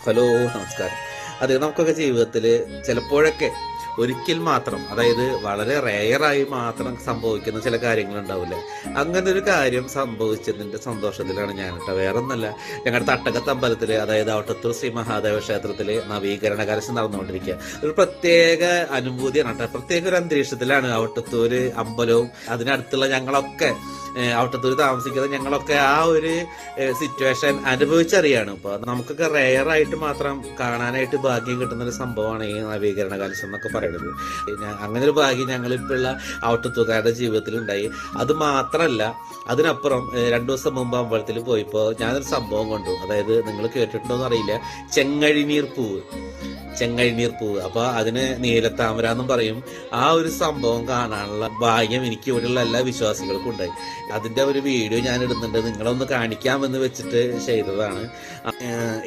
Hello, നമസ്കാരം. അതെ, നമുക്കൊക്കെ ജീവിതത്തിൽ ചിലപ്പോഴൊക്കെ ഒരിക്കൽ മാത്രം, അതായത് വളരെ റെയറായി മാത്രം സംഭവിക്കുന്ന ചില കാര്യങ്ങൾ ഉണ്ടാവില്ലേ. അങ്ങനെ ഒരു കാര്യം സംഭവിച്ചതിന്റെ സന്തോഷത്തിലാണ് ഞാൻ കേട്ടോ. വേറെ ഒന്നല്ല, ഞങ്ങളുടെ തട്ടകത്ത് അമ്പലത്തില്, അതായത് ഔട്ടത്തൂർ ശ്രീ മഹാദേവ ക്ഷേത്രത്തില് നവീകരണ കലശം നടന്നുകൊണ്ടിരിക്കുക. ഒരു പ്രത്യേക അനുഭൂതിയാണ് കേട്ടോ. പ്രത്യേക ഒരു അന്തരീക്ഷത്തിലാണ് ഔട്ടത്തൂര് അമ്പലവും അതിനടുത്തുള്ള ഞങ്ങളൊക്കെ, ഔട്ടത്തൂര് താമസിക്കുന്നത് ഞങ്ങളൊക്കെ ആ ഒരു സിറ്റുവേഷൻ അനുഭവിച്ചറിയാണ്. ഇപ്പൊ നമുക്കൊക്കെ റെയറായിട്ട് മാത്രം കാണാനായിട്ട് ഭാഗ്യം കിട്ടുന്ന ഒരു സംഭവമാണ് ഈ നവീകരണ കലശം എന്നൊക്കെ പറയുന്നത്. അങ്ങനെ ഒരു ഭാഗ്യം ഞങ്ങളിപ്പോൾ ഉള്ള ഔട്ടത്തൂർക്കാരുടെ ജീവിതത്തിൽ ഉണ്ടായി. അത് മാത്രല്ല, അതിനപ്പുറം 2 ദിവസം മുമ്പ് അമ്പലത്തിൽ പോയപ്പോൾ ഞാനൊരു സംഭവം കണ്ടു. അതായത് നിങ്ങൾ കേട്ടിട്ടുണ്ടോന്ന് അറിയില്ല, ചെങ്ങഴിനീർ പൂവ്. അപ്പൊ അതിന് നീലത്താമര എന്നും പറയും. ആ ഒരു സംഭവം കാണാനുള്ള ഭാഗ്യം എനിക്ക് ഇവിടെയുള്ള എല്ലാ വിശ്വാസികൾക്കും ഉണ്ടായി. അതിന്റെ ഒരു വീഡിയോ ഞാൻ ഇടുന്നുണ്ട്, നിങ്ങളൊന്ന് കാണിക്കാമെന്ന് വെച്ചിട്ട് ചെയ്തതാണ്.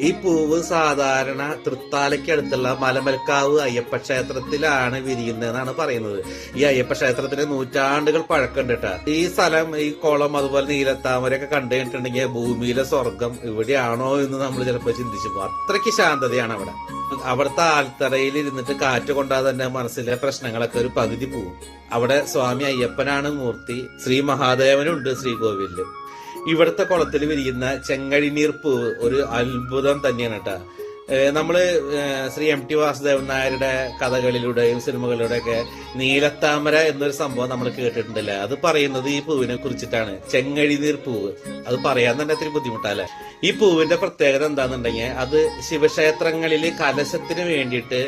ഈ പൂവ് സാധാരണ തൃത്താലയ്ക്ക് അടുത്തുള്ള മലമൽക്കാവ് അയ്യപ്പ ക്ഷേത്രത്തിലാണ് വിരിയുന്നതെന്നാണ് പറയുന്നത്. ഈ അയ്യപ്പ ക്ഷേത്രത്തിന് നൂറ്റാണ്ടുകൾ പഴക്കമുണ്ട് കേട്ടാ. ഈ സ്ഥലം, ഈ കുളം, അതുപോലെ നീലത്താമരയൊക്കെ കണ്ടു കഴിഞ്ഞിട്ടുണ്ടെങ്കിൽ ഭൂമിയിലെ സ്വർഗം ഇവിടെയാണോ എന്ന് നമ്മൾ ചിലപ്പോൾ ചിന്തിച്ചു പോകും. അത്രയ്ക്ക് ശാന്തതയാണ് അവിടെ. അവിടുത്തെ ആൽത്തറയിൽ ഇരുന്നിട്ട് കാറ്റ് കൊണ്ടാൽ തന്നെ മനസ്സിലെ പ്രശ്നങ്ങളൊക്കെ ഒരു പകുതി പോവും. അവിടെ സ്വാമി അയ്യപ്പനാണ് മൂർത്തി, ശ്രീ മഹാദേവനുണ്ട് ശ്രീകോവിലില്. ഇവിടുത്തെ കുളത്തിൽ വിരിയുന്ന ചെങ്ങഴിനീർ പൂവ് ഒരു അത്ഭുതം തന്നെയാണ് കേട്ടാ. നമ്മള് ശ്രീ MT വാസുദേവൻ നായരുടെ കഥകളിലൂടെയും സിനിമകളിലൂടെയൊക്കെ നീലത്താമര എന്നൊരു സംഭവം നമ്മൾ കേട്ടിട്ടുണ്ടല്ലേ. അത് പറയുന്നത് ഈ പൂവിനെ കുറിച്ചിട്ടാണ്, ചെങ്ങഴിനീർ പൂവ്. അത് പറയാൻ തന്നെ ഒത്തിരി ബുദ്ധിമുട്ടല്ലേ. ഈ പൂവിന്റെ പ്രത്യേകത എന്താണെന്നുണ്ടെങ്കിൽ, അത് ശിവക്ഷേത്രങ്ങളിൽ കലശത്തിന് വേണ്ടിയിട്ട്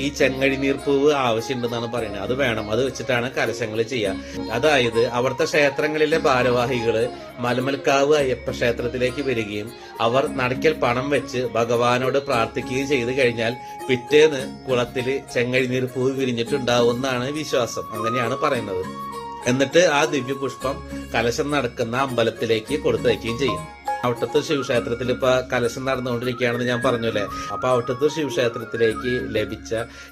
ഈ ചെങ്ങഴിനീർ പൂവ് ആവശ്യമുണ്ടെന്നാണ് പറയുന്നത്. അത് വേണം, അത് വെച്ചിട്ടാണ് കലശങ്ങൾ ചെയ്യുക. അതായത് അവിടുത്തെ ക്ഷേത്രങ്ങളിലെ ഭാരവാഹികള് മലമൽക്കാവ് അയ്യപ്പ ക്ഷേത്രത്തിലേക്ക് വരികയും അവർ നടക്കൽ പണം വെച്ച് ഭഗവാനോട് പ്രാർത്ഥിക്കുകയും ചെയ്തു കഴിഞ്ഞാൽ പിറ്റേന്ന് കുളത്തില് ചെങ്ങഴിനീർ പൂവ് വിരിഞ്ഞിട്ടുണ്ടാവുമെന്നാണ് വിശ്വാസം. അങ്ങനെയാണ് പറയുന്നത്. എന്നിട്ട് ആ ദിവ്യപുഷ്പം കലശം നടക്കുന്ന അമ്പലത്തിലേക്ക് കൊടുത്തയക്കുകയും ചെയ്യും. ഔട്ടത്തൂർ ശിവക്ഷേത്രത്തിൽ ഇപ്പൊ കലശം നടന്നുകൊണ്ടിരിക്കുകയാണെന്ന് ഞാൻ പറഞ്ഞല്ലേ. അപ്പൊ ഔട്ടത്തൂർ ശിവക്ഷേത്രത്തിലേക്ക് ലഭിച്ച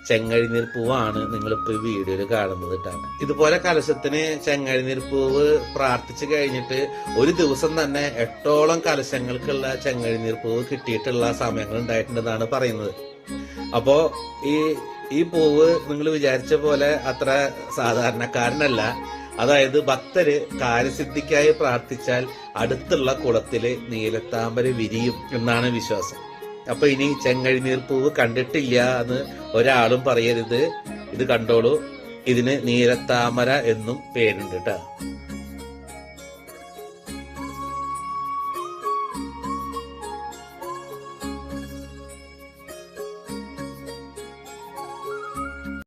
ചെങ്ങഴിനീർ പൂവാണ് നിങ്ങളിപ്പോ ഈ വീഡിയോയിൽ കാണുന്നത് കേട്ടാണ്. ഇതുപോലെ കലശത്തിന് ചെങ്ങഴിനീർ പൂവ് പ്രാർത്ഥിച്ചു കഴിഞ്ഞിട്ട് ഒരു ദിവസം തന്നെ 8ഓളം കലശങ്ങൾക്കുള്ള ചെങ്ങഴിനീർ പൂവ് കിട്ടിയിട്ടുള്ള സമയങ്ങൾ ഉണ്ടായിട്ടുണ്ടെന്നാണ് പറയുന്നത്. അപ്പോ ഈ പൂവ് നിങ്ങൾ വിചാരിച്ച പോലെ അത്ര സാധാരണക്കാരനല്ല. അതായത് ഭക്തര് കാര്യസിദ്ധിക്കായി പ്രാർത്ഥിച്ചാൽ അടുത്തുള്ള കുളത്തില് നീലത്താമര വിരിയും എന്നാണ് വിശ്വാസം. അപ്പൊ ഇനി ചെങ്ങഴിനീർ പൂവ് കണ്ടിട്ടില്ല എന്ന് ഒരാളും പറയരുത്. ഇത് കണ്ടോളൂ, ഇതിന് നീലത്താമര എന്നും പേരുണ്ട് കേട്ടോ.